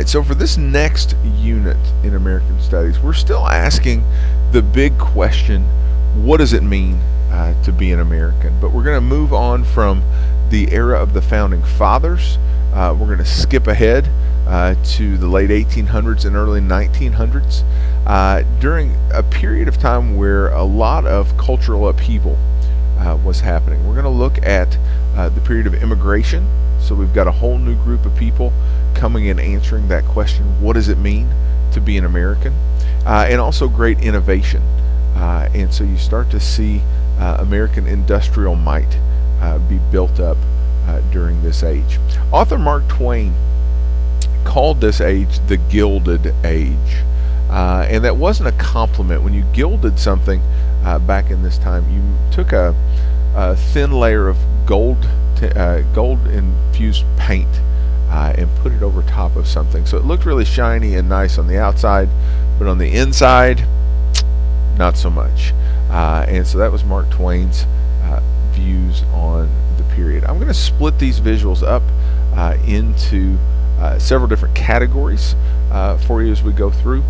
right, so for this next unit in American Studies, we're still asking the big question, what does it mean to be an American? But we're going to move on from the era of the Founding Fathers. We're going to skip ahead to the late 1800s and early 1900s during a period of time where a lot of cultural upheaval was happening. We're going to look at the period of immigration. So we've got a whole new group of people coming in answering that question, what does it mean to be an American? And also great innovation. And so you start to see American industrial might be built up during this age. Author Mark Twain called this age the Gilded Age. And that wasn't a compliment. When you gilded something back in this time, you took a thin layer of gold infused paint and put it over top of something. So it looked really shiny and nice on the outside, but on the inside, not so much. And so that was Mark Twain's views on the period. I'm going to split these visuals up into several different categories for you as we go through.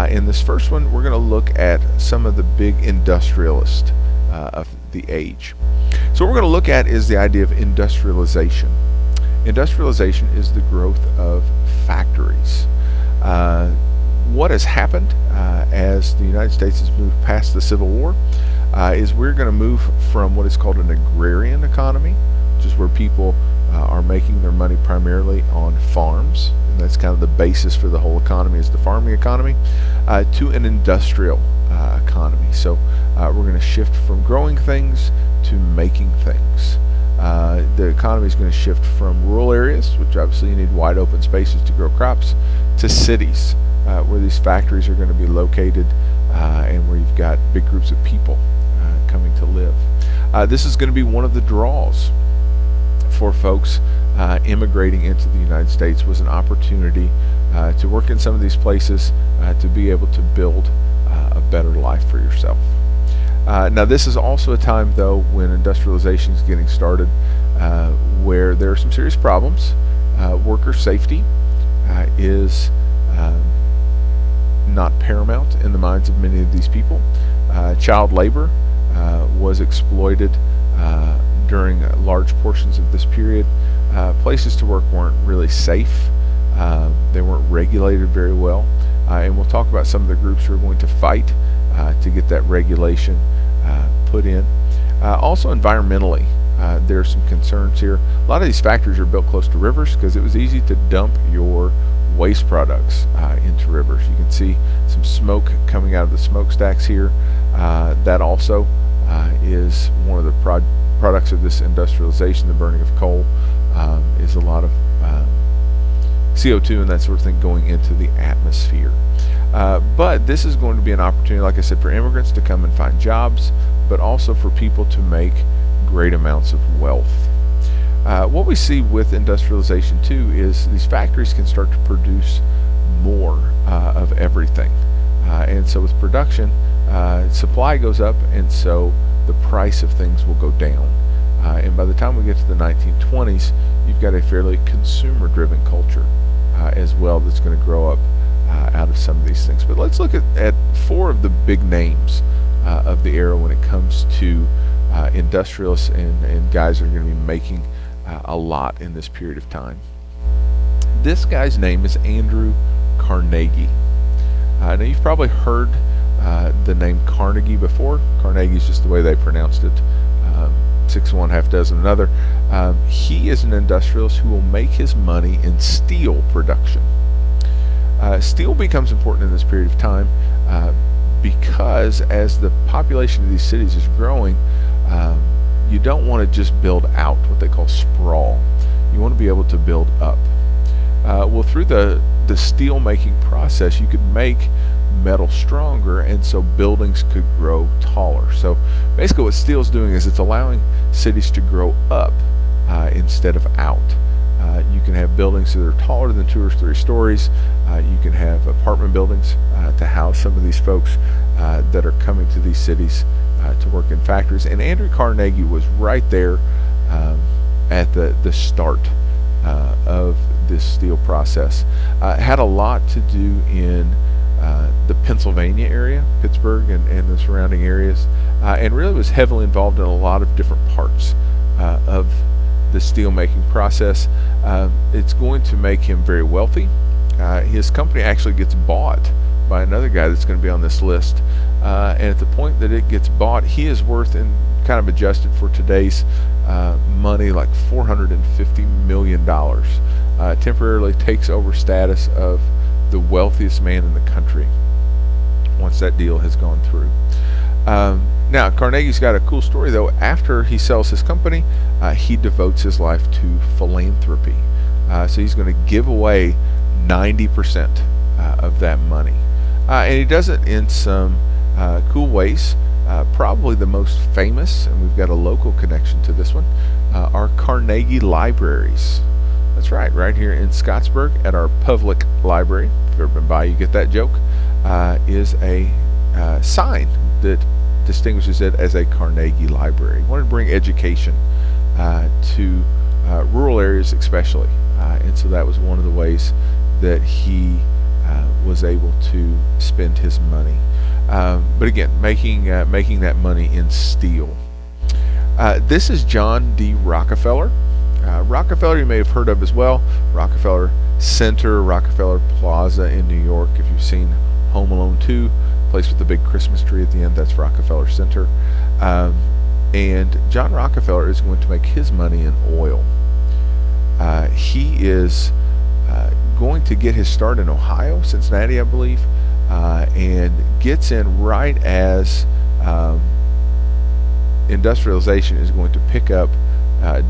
In this first one, we're going to look at some of the big industrialists of the age. So what we're going to look at is the idea of industrialization. Industrialization is the growth of factories. What has happened as the United States has moved past the Civil War is we're going to move from what is called an agrarian economy, which is where people are making their money primarily on farms, and that's kind of the basis for the whole economy is the farming economy, to an industrial economy. So we're going to shift from growing things to making things. The economy is going to shift from rural areas, which obviously you need wide open spaces to grow crops, to cities where these factories are going to be located and where you've got big groups of people coming to live. This is going to be one of the draws for folks immigrating into the United States, was an opportunity to work in some of these places to be able to build a better life for yourself. Now this is also a time though when industrialization is getting started where there are some serious problems. Worker safety is not paramount in the minds of many of these people. Child labor was exploited during large portions of this period. Places to work weren't really safe. They weren't regulated very well. And we'll talk about some of the groups who are going to fight to get that regulation put in. Also environmentally, there's some concerns here. A lot of these factories are built close to rivers because it was easy to dump your waste products into rivers. You can see some smoke coming out of the smokestacks here. That also is one of the products of this industrialization. The burning of coal is a lot of CO2 and that sort of thing going into the atmosphere. But this is going to be an opportunity, like I said, for immigrants to come and find jobs, but also for people to make great amounts of wealth. What we see with industrialization too is these factories can start to produce more of everything. And so with production, supply goes up, and so the price of things will go down. And by the time we get to the 1920s, you've got a fairly consumer-driven culture as well that's going to grow up out of some of these things. But let's look at four of the big names of the era when it comes to industrialists and guys that are going to be making a lot in this period of time. This guy's name is Andrew Carnegie. Now you've probably heard the name Carnegie before. Carnegie is just the way they pronounced it. 6 one, half dozen another. He is an industrialist who will make his money in steel production. Steel becomes important in this period of time because as the population of these cities is growing, you don't want to just build out what they call sprawl. You want to be able to build up. Well, through the steel making process, you could make metal stronger, and so buildings could grow taller. So basically what steel is doing is it's allowing cities to grow up instead of out. You can have buildings that are taller than 2 or 3 stories. You can have apartment buildings to house some of these folks that are coming to these cities to work in factories. And Andrew Carnegie was right there at the start of this steel process. Had a lot to do in the Pennsylvania area, Pittsburgh and the surrounding areas, and really was heavily involved in a lot of different parts of the steel making process. It's going to make him very wealthy. His company actually gets bought by another guy that's going to be on this list, and at the point that it gets bought, he is worth, and kind of adjusted for today's money, like $450 million. Temporarily takes over status of the wealthiest man in the country once that deal has gone through. Now, Carnegie's got a cool story, though. After he sells his company, he devotes his life to philanthropy. So he's going to give away 90% of that money. And he does it in some cool ways. Probably the most famous, and we've got a local connection to this one, are Carnegie libraries. That's right here in Scottsburg at our public library. If you've ever been by, you get that joke. Is a sign that distinguishes it as a Carnegie library. He wanted to bring education to rural areas especially, and so that was one of the ways that he was able to spend his money. But again, making that money in steel. This is John D. Rockefeller. Rockefeller you may have heard of as well. Rockefeller Center, Rockefeller Plaza in New York. If you've seen Home Alone 2, place with the big Christmas tree at the end, that's Rockefeller Center. And John Rockefeller is going to make his money in oil. He is going to get his start in Ohio, Cincinnati, I believe, and gets in right as industrialization is going to pick up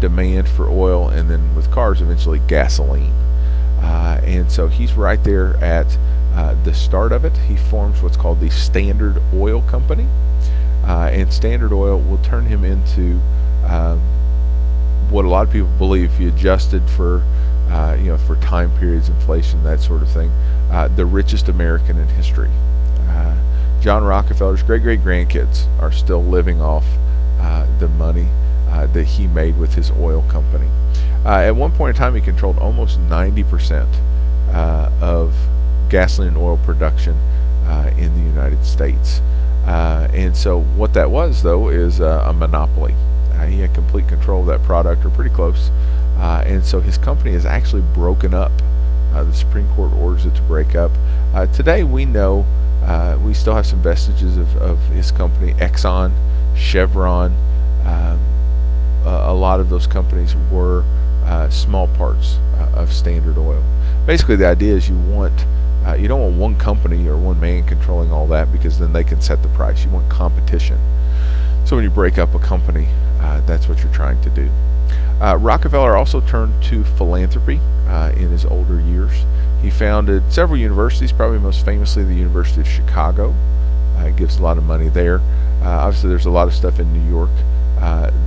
demand for oil, and then with cars, eventually gasoline. And so he's right there at the start of it. He forms what's called the Standard Oil Company, and Standard Oil will turn him into what a lot of people believe, if you adjusted for for time periods, inflation, that sort of thing, the richest American in history. John Rockefeller's great-great-grandkids are still living off the money that he made with his oil company. At one point in time, he controlled almost 90% of gasoline and oil production in the United States. And so what that was, though, is a monopoly. He had complete control of that product, or pretty close. And so his company is actually broken up. The Supreme Court orders it to break up. Today we know we still have some vestiges of his company. Exxon, Chevron, a lot of those companies were small parts of Standard Oil. Basically, the idea is you don't want one company or one man controlling all that, because then they can set the price. You want competition. So when you break up a company, that's what you're trying to do. Rockefeller also turned to philanthropy in his older years. He founded several universities, probably most famously the University of Chicago. Gives a lot of money there. Obviously, there's a lot of stuff in New York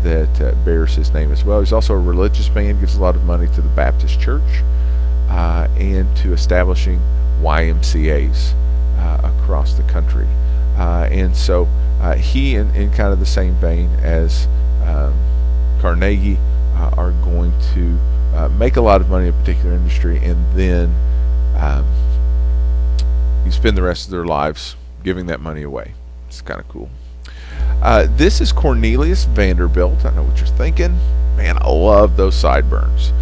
that bears his name as well. He's also a religious man, gives a lot of money to the Baptist Church and to establishing YMCAs across the country. And so he, in kind of the same vein as Carnegie, are going to make a lot of money in a particular industry, and then you spend the rest of their lives giving that money away. It's kind of cool. This is Cornelius Vanderbilt. I know what you're thinking. Man, I love those sideburns.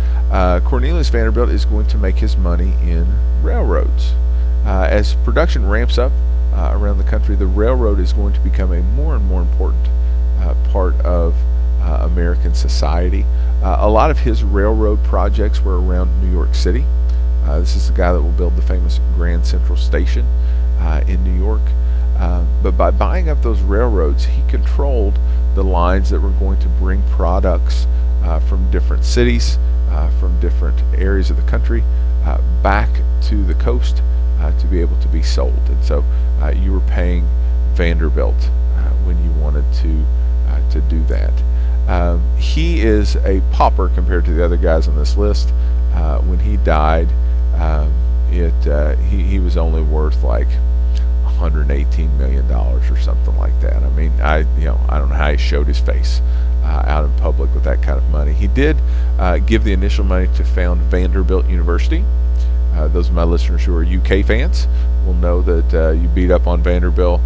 Cornelius Vanderbilt is going to make his money in railroads. As production ramps up around the country, the railroad is going to become a more and more important part of American society. A lot of his railroad projects were around New York City. This is the guy that will build the famous Grand Central Station in New York. But by buying up those railroads, he controlled the lines that were going to bring products from different cities, from different areas of the country, back to the coast to be able to be sold. And so you were paying Vanderbilt when you wanted to do that. He is a pauper compared to the other guys on this list. When he died, he was only worth like $118 million or something like that. I mean, I don't know how he showed his face out in public with that kind of money. He did give the initial money to found Vanderbilt University. Those of my listeners who are UK fans will know that you beat up on Vanderbilt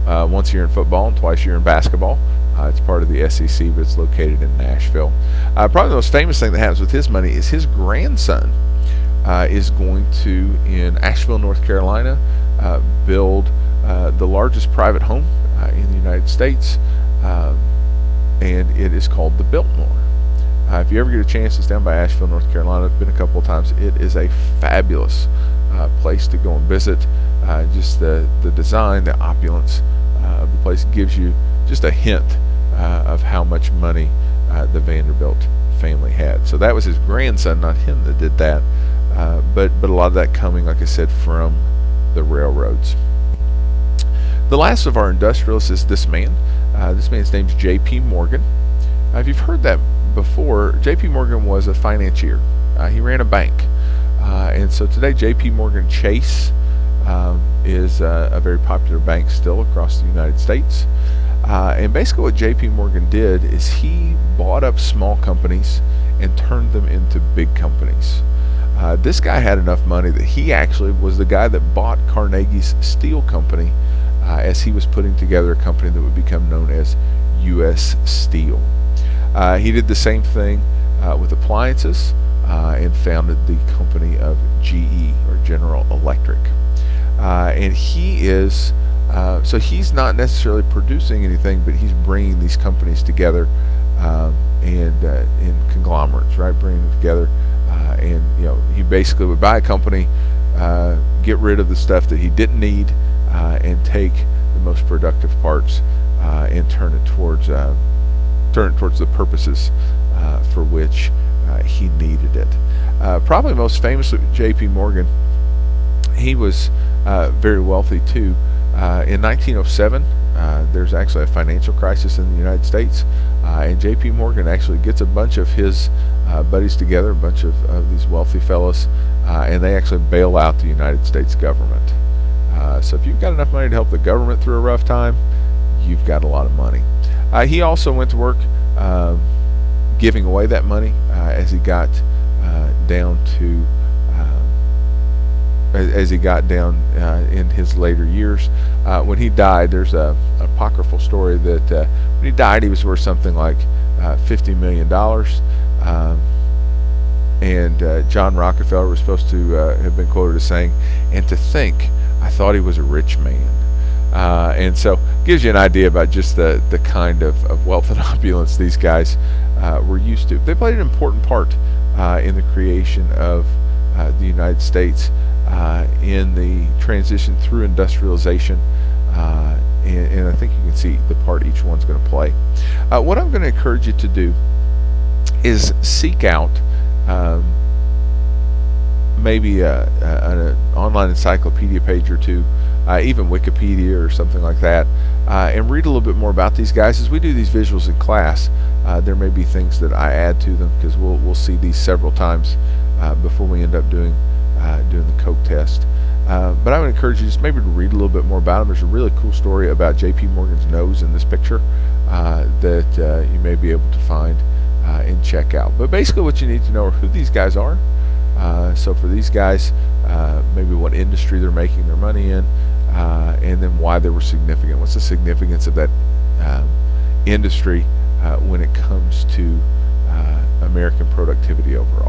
once a year in football and twice a year in basketball. It's part of the SEC, but it's located in Nashville. Probably the most famous thing that happens with his money is his grandson is going to, in Asheville, North Carolina, build the largest private home in the United States, and it is called the Biltmore. If you ever get a chance, it's down by Asheville, North Carolina. I've been a couple of times. It is a fabulous place to go and visit. Just the design, the opulence of the place gives you just a hint of how much money the Vanderbilt family had. So that was his grandson, not him, that did that. But a lot of that coming, like I said, from the railroads. The last of our industrialists is this man. This man's name's J.P. Morgan. If you've heard that before, J.P. Morgan was a financier. He ran a bank. And so today J.P. Morgan Chase is a very popular bank still across the United States. And basically what J.P. Morgan did is he bought up small companies and turned them into big companies. This guy had enough money that he actually was the guy that bought Carnegie's steel company as he was putting together a company that would become known as U.S. Steel. He did the same thing with appliances and founded the company of GE, or General Electric. And he is, so he's not necessarily producing anything, but he's bringing these companies together and in conglomerates, right? Bringing them together. And he basically would buy a company, get rid of the stuff that he didn't need, and take the most productive parts and turn it towards the purposes for which he needed it. Probably most famously, J.P. Morgan, he was very wealthy too. In 1907, there's actually a financial crisis in the United States, and J.P. Morgan actually gets a bunch of his buddies together, a bunch of these wealthy fellows, and they actually bail out the United States government. So if you've got enough money to help the government through a rough time, you've got a lot of money. He also went to work giving away that money as he got down in his later years. When he died, there's an apocryphal story that when he died, he was worth something like $50 million. And John Rockefeller was supposed to have been quoted as saying, "And to think, I thought he was a rich man." And so gives you an idea about just the kind of wealth and opulence these guys were used to. They played an important part in the creation of the United States in the transition through industrialization, and I think you can see the part each one's going to play. What I'm going to encourage you to do is seek out maybe an online encyclopedia page or two, even Wikipedia or something like that, and read a little bit more about these guys. As we do these visuals in class, there may be things that I add to them, because we'll see these several times before we end up doing the Coke test. But I would encourage you just maybe to read a little bit more about them. There's a really cool story about J.P. Morgan's nose in this picture that you may be able to find and check out. But basically what you need to know are who these guys are. So for these guys, maybe what industry they're making their money in, and then why they were significant. What's the significance of that industry when it comes to American productivity overall?